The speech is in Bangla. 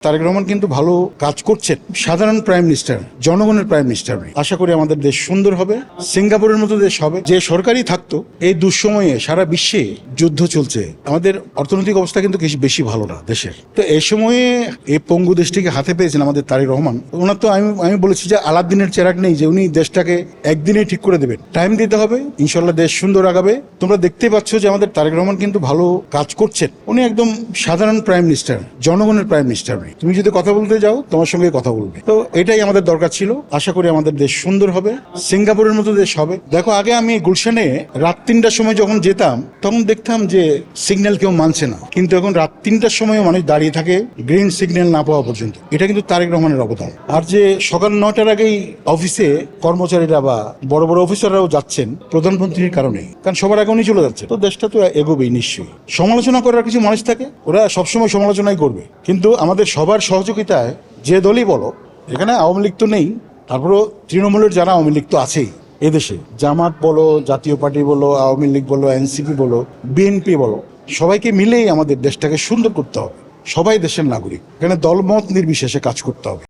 তারেক রহমান কিন্তু ভালো কাজ করছেন। সাধারণ প্রাইম মিনিস্টার, জনগণের প্রাইম মিনিস্টার। আশা করি আমাদের দেশ সুন্দর হবে, সিঙ্গাপুরের মতো দেশ হবে। যে সরকারই থাকতো, এই দুঃসময়ে সারা বিশ্বে যুদ্ধ চলছে, আমাদের অর্থনৈতিক অবস্থা কিন্তু বেশি ভালো না দেশের। তো এই সময়ে এই পঙ্গু দেশটিকে হাতে পেয়েছেন আমাদের তারেক রহমান। ওনার তো আমি বলেছি যে আলাদিনের চেরাগ নেই যে উনি দেশটাকে একদিনেই ঠিক করে দেবেন। টাইম দিতে হবে, ইনশাল্লাহ দেশ সুন্দর আগাবে। তোমরা দেখতে পাচ্ছ যে আমাদের তারেক রহমান কিন্তু ভালো কাজ করছেন। উনি একদম সাধারণ প্রাইম মিনিস্টার, জনগণের প্রাইম মিনিস্টার। তুমি যদি কথা বলতে যাও, তোমার সঙ্গে কথা বলবে। তো এটাই আমাদের দরকার ছিল। আশা করি আমাদের দেশ সুন্দর হবে, সিঙ্গাপুরের মতো দেশ হবে। দেখো, আগে আমি গুলশানে রাত 3টার সময় যখন যেতাম, তখন দেখতাম যে সিগন্যাল কেউ মানছে না, কিন্তু এখন রাত 3টার সময় মানুষ দাঁড়িয়ে থাকে গ্রিন সিগন্যাল না পাওয়া পর্যন্ত। এটা কিন্তু তারেক রহমানের অবদান। আর যে সকাল 9টার আগেই অফিসে কর্মচারীরা বা বড় বড় অফিসাররাও যাচ্ছেন প্রধানমন্ত্রীর কারণে, কারণ সবার আগে উনি চলে যাচ্ছে। তো দেশটা তো এগোবেই নিশ্চয়ই। সমালোচনা করার কিছু মানুষ থাকে, ওরা সবসময় সমালোচনাই করবে, কিন্তু আমাদের সবার সহযোগিতায় যে দলই বলো, এখানে আওয়ামী লীগ তো নেই, তারপরেও তৃণমূলের যারা আওয়ামী লীগ তো আছেই এদেশে, জামাত বলো, জাতীয় পার্টি বলো, আওয়ামী লীগ বলো, এনসিপি বলো, বিএনপি বলো, সবাইকে মিলেই আমাদের দেশটাকে সুন্দর করতে হবে। সবাই দেশের নাগরিক, এখানে দলমত নির্বিশেষে কাজ করতে হবে।